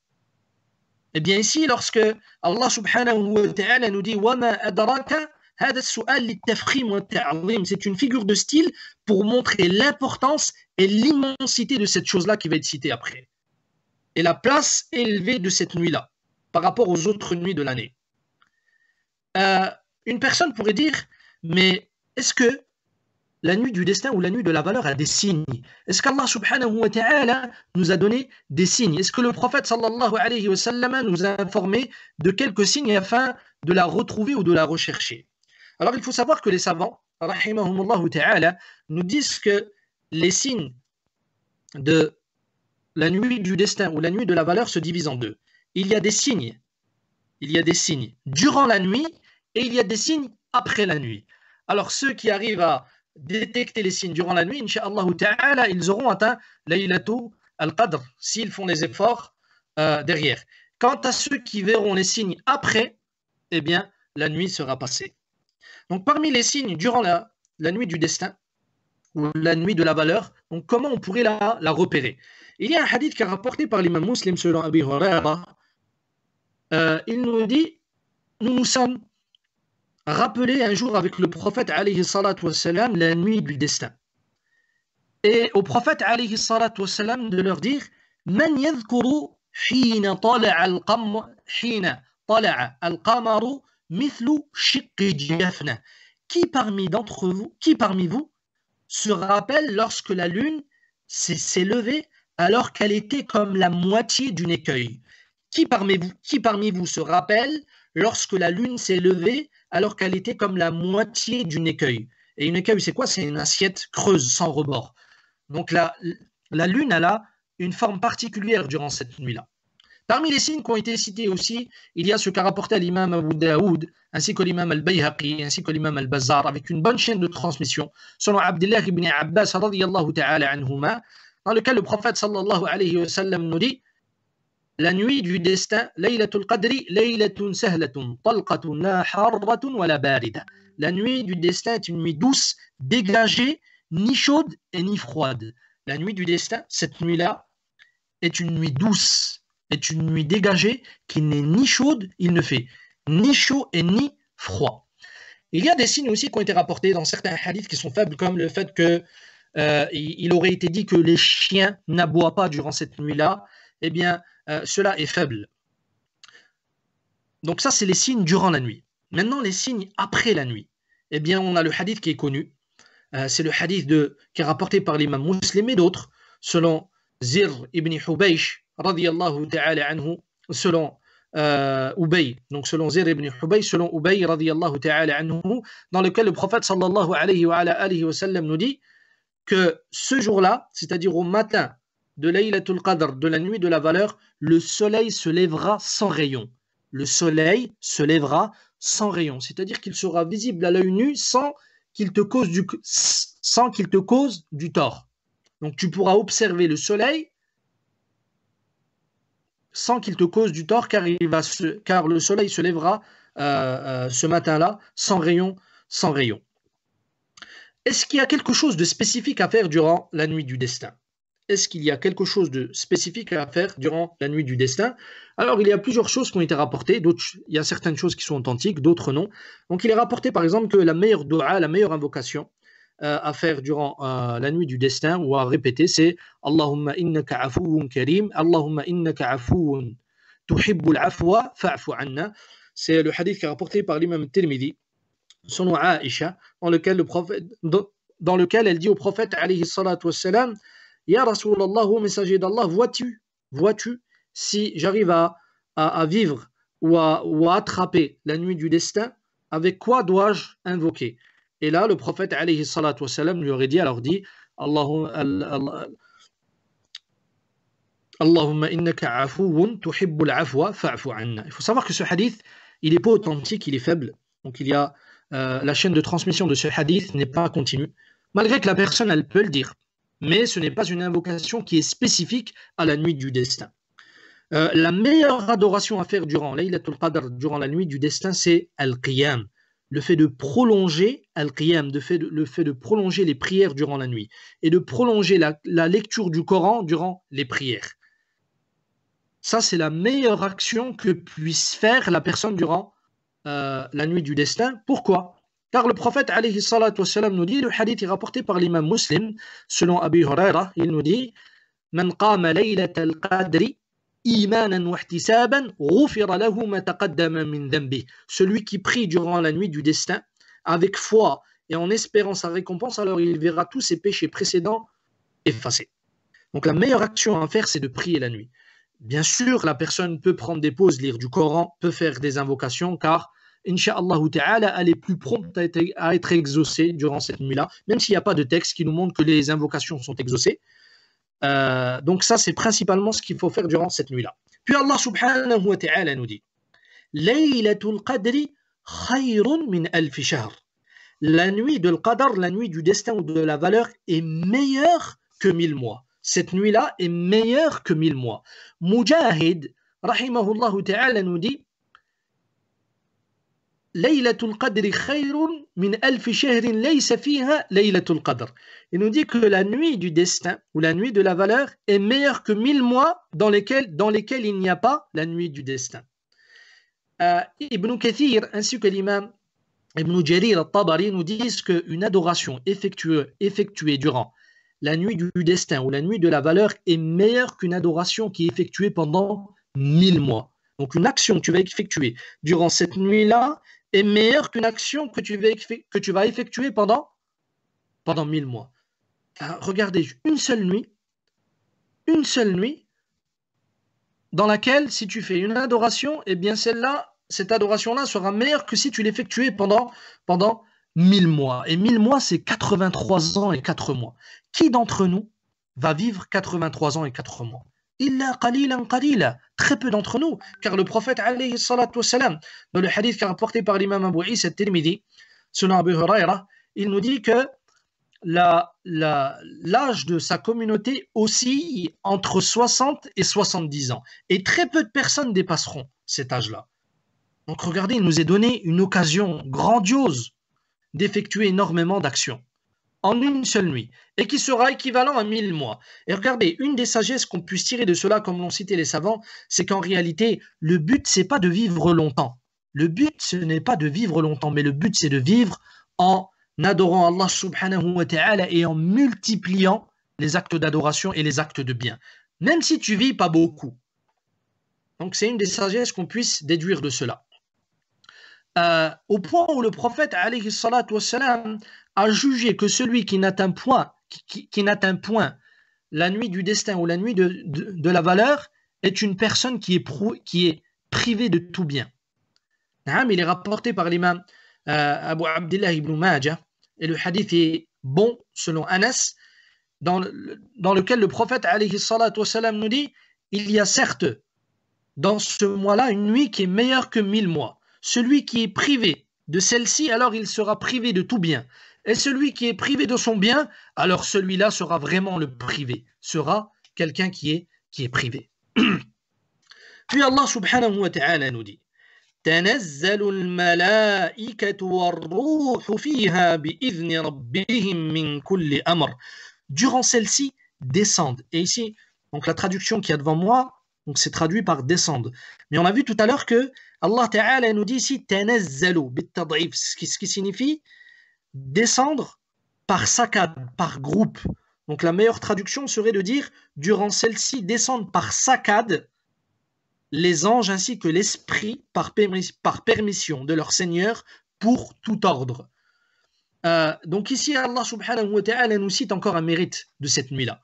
Eh bien ici, lorsque Allah subhanahu wa ta'ala nous dit وَمَا أَدْرَاكَ, هذا السؤال للتفخيم والتعظيم, c'est une figure de style pour montrer l'importance et l'immensité de cette chose-là qui va être citée après. Et la place élevée de cette nuit-là par rapport aux autres nuits de l'année. Une personne pourrait dire, mais est-ce que la nuit du destin ou la nuit de la valeur a des signes? Est-ce qu'Allah subhanahu wa ta'ala nous a donné des signes? Est-ce que le prophète sallallahu alayhi wa sallam nous a informé de quelques signes afin de la retrouver ou de la rechercher? Alors il faut savoir que les savants, rahimahumullah ta'ala, nous disent que les signes de la nuit du destin ou la nuit de la valeur se divisent en deux. Il y a des signes durant la nuit et il y a des signes après la nuit. Alors ceux qui arrivent à détecter les signes durant la nuit, incha'Allah ta'ala, ils auront atteint Laylatul Qadr s'ils font les efforts derrière. Quant à ceux qui verront les signes après, eh bien la nuit sera passée. Donc parmi les signes durant la nuit du destin ou la nuit de la valeur, donc comment on pourrait la repérer? Il y a un hadith qui est rapporté par l'imam Muslim selon Abi Huraira. Il nous dit, nous nous sommes rappelés un jour avec le prophète alayhi salatu wassalam la nuit du destin. Et au prophète alayhi salatu wassalam de leur dire Man yadhkuru hina tala'a al-qamaru mithlu shiqqi jafna. Qui parmi vous se rappelle lorsque la lune s'est levée alors qu'elle était comme la moitié d'une écueil? Qui parmi vous se rappelle lorsque la lune s'est levée alors qu'elle était comme la moitié d'une écueil? Et une écueil, c'est quoi? C'est une assiette creuse, sans rebord. Donc la lune, elle a une forme particulière durant cette nuit-là. Parmi les signes qui ont été cités aussi, il y a ce qu'a rapporté l'imam Abu Daoud, ainsi que l'imam al-Bayhaqi, ainsi que l'imam al-Bazzar, avec une bonne chaîne de transmission, selon Abdullah ibn Abbas, radiyallahu ta'ala anhuma, dans lequel le prophète sallallahu alayhi wa sallam nous dit la nuit du destin, Laylatul Qadri, Laylatun sahlatun, talqatun la harratun wa la barida. La nuit du destin est une nuit douce, dégagée, ni chaude et ni froide. La nuit du destin, cette nuit-là, est une nuit douce, est une nuit dégagée qui n'est ni chaude, il ne fait ni chaud et ni froid. Il y a des signes aussi qui ont été rapportés dans certains hadiths qui sont faibles, comme le fait que il aurait été dit que les chiens n'aboient pas durant cette nuit-là. Eh bien, cela est faible. Donc ça, c'est les signes durant la nuit. Maintenant, les signes après la nuit. Eh bien, on a le hadith qui est connu, C'est le hadith qui est rapporté par l'imam Muslim et d'autres, selon Zir ibn Hubaysh, radiyallahu ta'ala anhu, selon Ubay, donc selon Zir ibn Hubaysh, selon Ubay, radiyallahu ta'ala anhu, dans lequel le prophète sallallahu alayhi wa sallam nous dit que ce jour-là, c'est-à-dire au matin de Laylatul Qadr, de la nuit de la valeur, le soleil se lèvera sans rayon. Le soleil se lèvera sans rayon, c'est-à-dire qu'il sera visible à l'œil nu sans qu'il te cause du tort. Donc tu pourras observer le soleil sans qu'il te cause du tort, car le soleil se lèvera ce matin-là sans rayon, sans rayon. Est-ce qu'il y a quelque chose de spécifique à faire durant la nuit du destin? Est-ce qu'il y a quelque chose de spécifique à faire durant la nuit du destin? Alors, il y a plusieurs choses qui ont été rapportées. Il y a certaines choses qui sont authentiques, d'autres non. Donc, il est rapporté, par exemple, que la meilleure dua, la meilleure invocation à faire durant la nuit du destin ou à répéter, c'est Allahumma innaka afuwun karim, Allahumma innaka afuwun tuhibbul afwa fa'fu anna. C'est le hadith qui est rapporté par l'imam Tirmidhi, selon Aïcha, dans lequel elle dit au prophète alayhi salatu wassalam, Ya Rasulallah, ô messager d'Allah, vois-tu si j'arrive à vivre ou à attraper la nuit du destin, avec quoi dois-je invoquer? Et là, le prophète alayhi salatu wassalam lui aurait dit, Allahumma innaka afuwun tuhibbul afwa fa'fu anna. Il faut savoir que ce hadith, il n'est pas authentique, il est faible. Donc il y a la chaîne de transmission de ce hadith n'est pas continue, malgré que la personne, elle peut le dire. Mais ce n'est pas une invocation qui est spécifique à la nuit du destin. La meilleure adoration à faire durant Laylatul Qadr, durant la nuit du destin, c'est Al-Qiyam. Le fait de prolonger Al-Qiyam, le fait de prolonger les prières durant la nuit et de prolonger la lecture du Coran durant les prières. Ça, c'est la meilleure action que puisse faire la personne durant la nuit du destin. Pourquoi? Car le prophète alayhi salatu wassalam nous dit, le hadith est rapporté par l'imam Muslim, selon Abi Huraira, il nous dit Man qama laylatal qadri imanan wa ihtisaban ghufira lahu ma taqaddama min dhanbi. Celui qui prie durant la nuit du destin avec foi et en espérant sa récompense, alors il verra tous ses péchés précédents effacés. Donc la meilleure action à faire, c'est de prier la nuit. Bien sûr, la personne peut prendre des pauses, lire du Coran, peut faire des invocations, car Inch'Allah ta'ala, elle est plus prompte à être exaucée durant cette nuit-là, même s'il n'y a pas de texte qui nous montre que les invocations sont exaucées. Donc ça, c'est principalement ce qu'il faut faire durant cette nuit-là. Puis Allah subhanahu wa ta'ala nous dit Laylatul Qadri khayrun min alfi shahr. La nuit de l'Qadr, la nuit du destin ou de la valeur, est meilleure que 1000 mois. Cette nuit-là est meilleure que 1000 mois. Mujahid, rahimahullah ta'ala, nous dit Laylatul Qadri khayrun min alfi shahrin laysa fiha Laylatul Qadr. Il nous dit que la nuit du destin ou la nuit de la valeur est meilleure que 1000 mois dans lesquels il n'y a pas la nuit du destin. Ibn Kathir ainsi que l'imam Ibn Jarir al-Tabari nous disent qu'une adoration effectuée durant la nuit du destin ou la nuit de la valeur est meilleure qu'une adoration qui est effectuée pendant 1000 mois. Donc une action que tu vas effectuer durant cette nuit-là est meilleure qu'une action que tu vas effectuer pendant 1000 mois. Regardez, une seule nuit dans laquelle si tu fais une adoration, eh bien cette adoration-là sera meilleure que si tu l'effectuais pendant 1000 mois. Et 1000 mois, c'est 83 ans et 4 mois. Qui d'entre nous va vivre 83 ans et 4 mois? Illa qalilan qalila, très peu d'entre nous, car le prophète alayhi salatu wassalam, dans le hadith qui est rapporté par l'imam Abu Isa at-Tirmidhi, selon Abu Huraira, il nous dit que l'âge de sa communauté oscille entre 60 et 70 ans. Et très peu de personnes dépasseront cet âge-là. Donc regardez, il nous est donné une occasion grandiose d'effectuer énormément d'actions en une seule nuit, et qui sera équivalent à 1000 mois. Et regardez, une des sagesses qu'on puisse tirer de cela, comme l'ont cité les savants, c'est qu'en réalité, le but, c'est pas de vivre longtemps. Le but, ce n'est pas de vivre longtemps, mais le but, c'est de vivre en adorant Allah subhanahu wa ta'ala et en multipliant les actes d'adoration et les actes de bien. Même si tu vis pas beaucoup. Donc c'est une des sagesses qu'on puisse déduire de cela. au point où le prophète alayhi salatu wassalam, a jugé que celui qui n'atteint point la nuit du destin ou la nuit de la valeur est une personne qui est privée de tout bien. Il est rapporté par l'imam Abu Abdullah ibn Majah, et le hadith est bon selon Anas, dans lequel le prophète alayhi salatu wassalam nous dit: il y a certes dans ce mois-là une nuit qui est meilleure que 1000 mois. Celui qui est privé de celle-ci, alors il sera privé de tout bien. Et celui qui est privé de son bien, alors celui-là sera vraiment le privé, sera quelqu'un qui est privé. Puis Allah subhanahu wa ta'ala nous dit: تنزل الملائكة والروح فيها بإذن ربهم من كل أمر. Durant celle-ci, descendent. Et ici, donc la traduction qui est devant moi, donc c'est traduit par descendre. Mais on a vu tout à l'heure que Allah Ta'ala nous dit ici tanazzalu bit-tad'if, ce qui signifie descendre par saccade, par groupe. Donc la meilleure traduction serait de dire durant celle-ci descendent par saccade les anges ainsi que l'esprit par permission de leur Seigneur pour tout ordre. Donc ici Allah subhanahu wa ta'ala nous cite encore un mérite de cette nuit-là.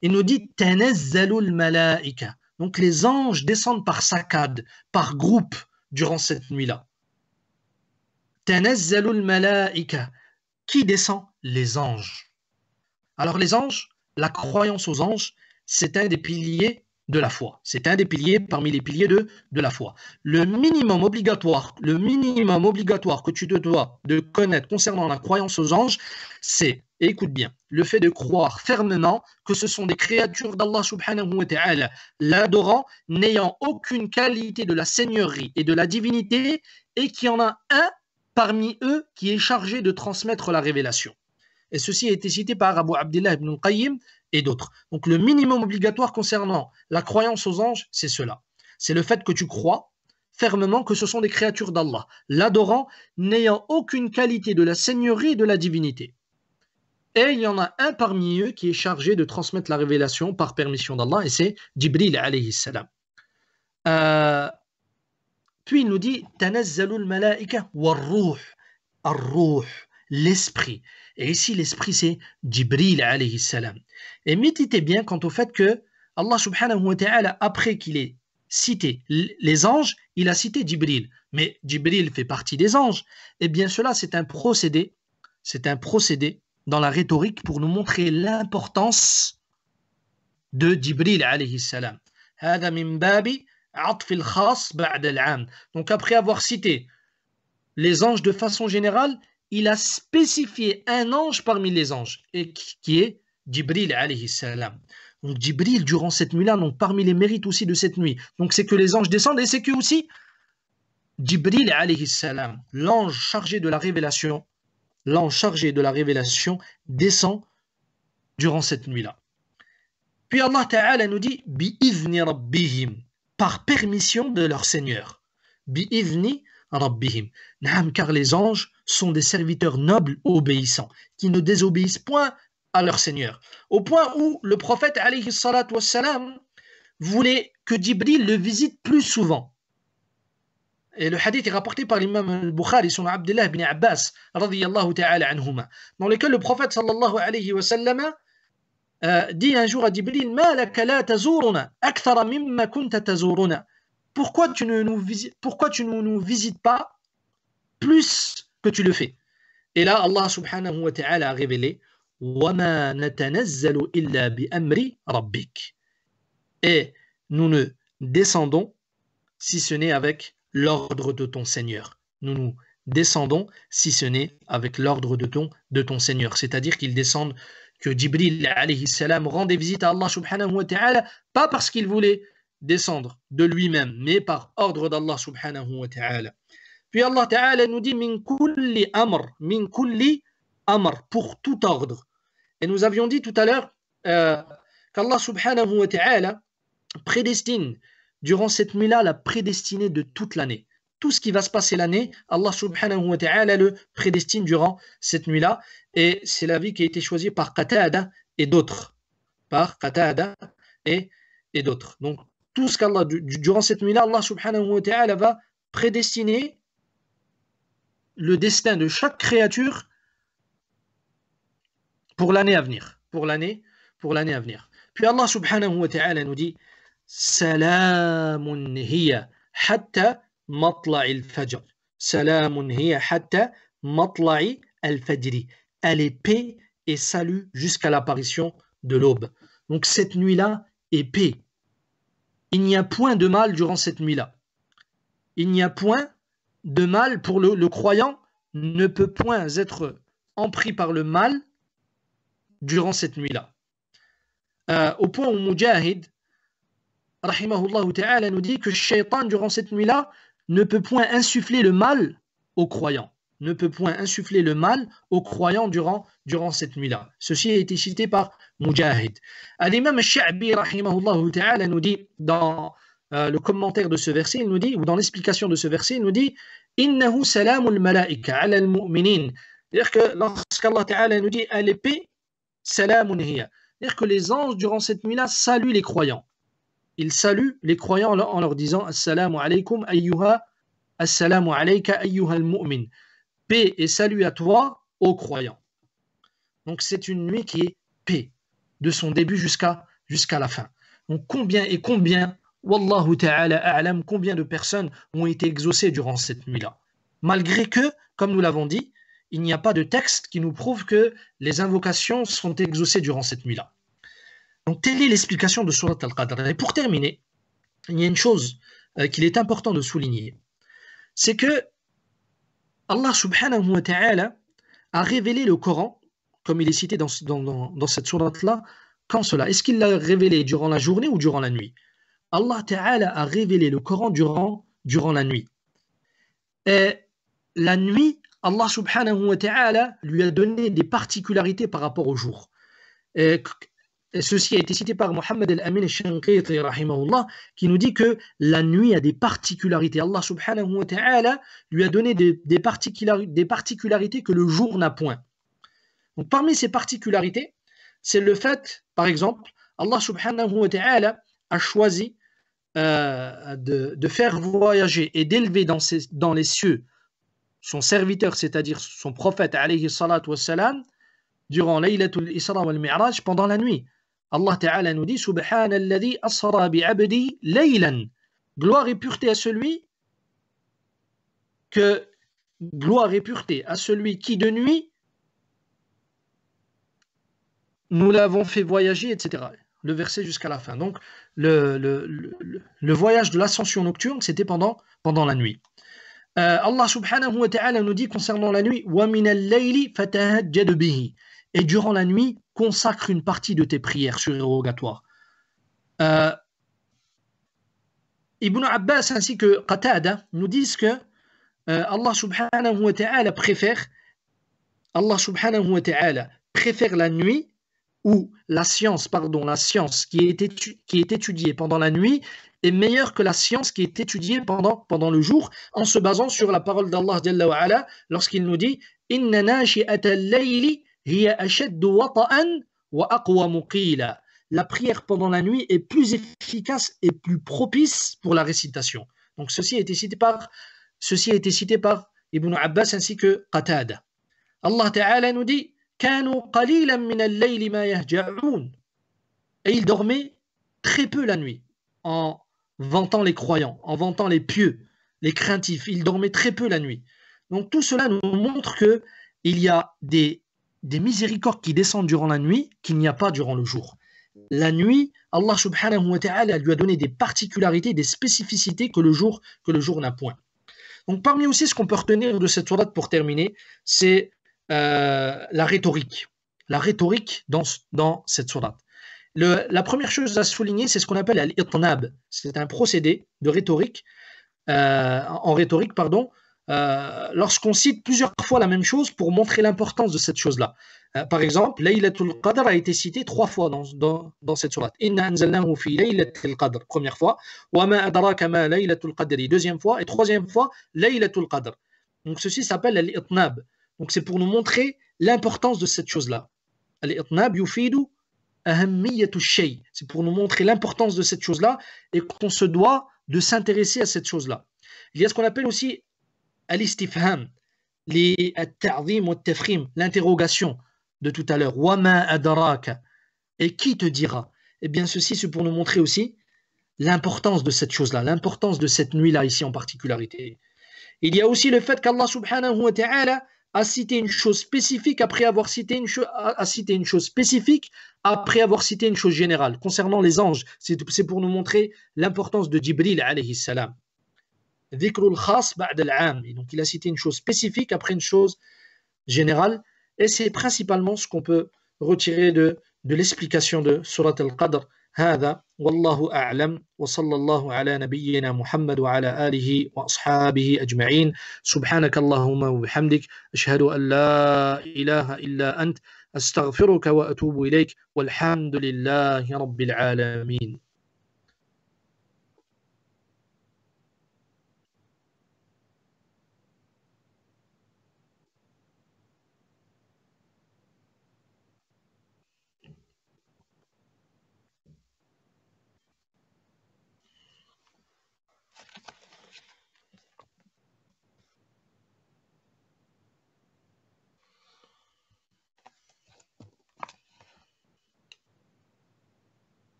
Il nous dit tanazzalul malaika. Donc les anges descendent par saccade, par groupe durant cette nuit-là. Tanazzalul malaika. Qui descend? Les anges. Alors les anges, la croyance aux anges, c'est un des piliers de la foi. C'est un des piliers parmi les piliers de la foi. Le minimum obligatoire que tu te dois de connaître concernant la croyance aux anges, c'est, écoute bien, le fait de croire fermement que ce sont des créatures d'Allah subhanahu wa ta'ala, l'adorant, n'ayant aucune qualité de la seigneurie et de la divinité, et qu'il y en a un parmi eux qui est chargé de transmettre la révélation. Et ceci a été cité par Abu Abdullah ibn al-Qayyim et d'autres. Donc le minimum obligatoire concernant la croyance aux anges, c'est cela. C'est le fait que tu crois fermement que ce sont des créatures d'Allah, l'adorant, n'ayant aucune qualité de la seigneurie et de la divinité. Et il y en a un parmi eux qui est chargé de transmettre la révélation par permission d'Allah, et c'est Jibril alayhi salam. Puis il nous dit tanazzalul malaika war-ruh, ar-ruh, l'esprit. Et ici l'esprit c'est Jibril alayhi salam. Et méditez bien quant au fait que Allah subhanahu wa ta'ala, après qu'il ait cité les anges, il a cité Jibril. Mais Jibril fait partie des anges. Et bien cela c'est un procédé dans la rhétorique pour nous montrer l'importance de Jibril alayhi salam. هذا من باب عطف الخاص بعد العام. Donc après avoir cité les anges de façon générale, il a spécifié un ange parmi les anges, et qui est Jibril alayhi salam. Donc Jibril, durant cette nuit-là, donc parmi les mérites aussi de cette nuit, donc c'est que les anges descendent, et c'est que aussi Jibril alayhi salam, l'ange chargé de la révélation, descend durant cette nuit-là. Puis Allah Ta'ala nous dit bi-izni rabbihim, par permission de leur Seigneur. Bi-izni rabbihim. Naam, car les anges sont des serviteurs nobles obéissants, qui ne désobéissent point à leur Seigneur. Au point où le prophète alayhi salatu wassalam voulait que Jibril le visite plus souvent. Et le hadith est rapporté par l'imam al-Bukhari, son Abdullah ibn Abbas, radiyallahu ta'ala anhuma, dans lequel le prophète sallallahu alayhi wa sallam dit un jour à Jibril: Ma laka la tazuruna akthara mimma kunta tazuruna. Pourquoi tu ne nous visites pas plus que tu le fais? Et là, Allah subhanahu wa ta'ala a révélé: وَمَا نَتَنَزَّلُ إِلَّا بِأَمْرِ رَبِّكَ. Et nous ne descendons si ce n'est avec l'ordre de ton Seigneur. Nous descendons si ce n'est avec l'ordre de ton Seigneur. C'est-à-dire qu'ils descendent, que Jibril alayhi salam rendait visite à Allah subhanahu wa ta'ala, pas parce qu'il voulait descendre de lui-même, mais par ordre d'Allah subhanahu wa ta'ala. Puis Allah ta'ala nous dit min kulli amr, pour tout ordre. Et nous avions dit tout à l'heure qu'Allah subhanahu wa ta'ala prédestine durant cette nuit-là la prédestinée de toute l'année. Tout ce qui va se passer l'année, Allah subhanahu wa ta'ala le prédestine durant cette nuit-là. Et c'est l'avis qui a été choisi par Qatada et d'autres. Donc, tout ce qu'Allah, durant cette nuit-là, Allah subhanahu wa ta'ala va prédestiner le destin de chaque créature pour l'année à venir. Pour l'année à venir. Puis Allah subhanahu wa ta'ala nous dit Salamun hiya hatta matla'i al-fajr. Salamun hiya hatta matla'i al-fajri. Elle est paix et salut jusqu'à l'apparition de l'aube. Donc cette nuit-là est paix. Il n'y a point de mal durant cette nuit-là. Il n'y a point de mal pour le croyant, ne peut point être empris par le mal durant cette nuit-là. Au point où Mujahid, rahimahullah ta'ala, nous dit que le shaitan, durant cette nuit-là, ne peut point insuffler le mal aux croyants. Ne peut point insuffler le mal aux croyants durant cette nuit-là. Ceci a été cité par Mujahid. L'imam al-Sha'bi, rahimahullah ta'ala, nous dit dans le commentaire de ce verset, il nous dit, ou dans l'explication de ce verset, il nous dit Innahu salamul malaika ala al-mu'minin. C'est-à-dire que lorsqu'Allah ta'ala nous dit à l'épée, salamun hiya. C'est-à-dire que les anges, durant cette nuit-là, saluent les croyants. Ils saluent les croyants en leur disant Assalamu alaykum ayyuha, Assalamu alayka ayyuha al-mu'min. Paix et salut à toi, ô croyants. Donc c'est une nuit qui est paix, de son début jusqu'à la fin. Donc combien, Wallahu ta'ala a'lam, combien de personnes ont été exaucées durant cette nuit-là. Malgré que, comme nous l'avons dit, il n'y a pas de texte qui nous prouve que les invocations sont exaucées durant cette nuit-là. Donc telle est l'explication de Surat Al-Qadr. Et pour terminer, il y a une chose qu'il est important de souligner. C'est que Allah subhanahu wa ta'ala a révélé le Coran, comme il est cité dans cette sourate-là, quand cela? Est-ce qu'il l'a révélé durant la journée ou durant la nuit? Allah ta'ala a révélé le Coran durant la nuit. Et la nuit, Allah subhanahu wa ta'ala lui a donné des particularités par rapport au jour. Et ceci a été cité par Muhammad al-Amin al-Shanqiti rahimahullah, qui nous dit que la nuit a des particularités. Allah subhanahu wa ta'ala lui a donné des particularités que le jour n'a point. Donc parmi ces particularités, c'est le fait, par exemple, Allah subhanahu wa ta'ala a choisi de faire voyager et d'élever dans les cieux son serviteur, c'est-à-dire son prophète alayhi salatu wassalam, durant Laylatul Isra wal Mi'raj, pendant la nuit. Allah Ta'ala nous dit Subhanalladhi asra bi'abdi laylan. Gloire et pureté à celui qui de nuit nous l'avons fait voyager, etc. Le verset jusqu'à la fin. Donc le voyage de l'ascension nocturne, c'était pendant la nuit. Allah subhanahu wa ta'ala nous dit concernant la nuit wa minal layli fatahajjad bihi. Et durant la nuit, consacre une partie de tes prières surérogatoires. Ibn Abbas ainsi que Qatada nous disent que Allah subhanahu wa ta'ala préfère la nuit ou la science qui est étudiée pendant la nuit est meilleure que la science qui est étudiée pendant le jour, en se basant sur la parole d'Allah Jalla wa Ala lorsqu'il nous dit Inna nashi'atal layli hiya ashaddu wata'an wa aqwamu qila. La prière pendant la nuit est plus efficace et plus propice pour la récitation. Donc ceci a été cité par Ibn Abbas ainsi que Qatada. Allah Ta'ala nous dit Kanu qalilan min al-layli ma yahja'un. Et ils dormaient très peu la nuit, en vantant les croyants, en vantant les pieux, les craintifs. Ils dormaient très peu la nuit. Donc tout cela nous montre que il y a des miséricordes qui descendent durant la nuit qu'il n'y a pas durant le jour. La nuit, Allah subhanahu wa ta'ala lui a donné des particularités, des spécificités que le jour n'a point. Donc parmi aussi ce qu'on peut retenir de cette sourate pour terminer, c'est la rhétorique. La rhétorique dans cette sourate. La première chose à souligner, c'est ce qu'on appelle al-itnab. C'est un procédé de rhétorique, lorsqu'on cite plusieurs fois la même chose pour montrer l'importance de cette chose-là. Par exemple, Laylatul Qadr a été cité 3 fois dans cette sourate. Inna anzalnahu fi Laylatul Qadr, première fois. Wa ma adraka ma Laylatul Qadri, deuxième fois. Et troisième fois, Laylatul Qadr. Donc ceci s'appelle al-itnab. Donc c'est pour nous montrer l'importance de cette chose-là. Al-itnab yufidu ahammiyatu shay. C'est pour nous montrer l'importance de cette chose-là et qu'on se doit de s'intéresser à cette chose-là. Il y a ce qu'on appelle aussi al-istifham. التعظيم والتفخيم, l'interrogation de tout à l'heure. وَمَا أَدْرَاكَ, et qui te dira? Eh bien, ceci, c'est pour nous montrer aussi l'importance de cette chose-là, l'importance de cette nuit-là ici en particularité. Il y a aussi le fait qu'Allah subhanahu wa ta'ala a cité une chose spécifique après avoir cité une chose spécifique après avoir cité une chose générale. Concernant les anges, c'est pour nous montrer l'importance de Jibril alayhi salam. Dhikrul khas ba'd al-'am. Donc il a cité une chose spécifique après une chose générale, et c'est principalement ce qu'on peut retirer de l'explication de Surat al-Qadr. هذا والله أعلم وصلى الله على نبينا محمد وعلى آله وأصحابه أجمعين. سبحانك اللهم وبحمدك أشهد أن لا إله إلا أنت أستغفرك وأتوب إليك والحمد لله رب العالمين.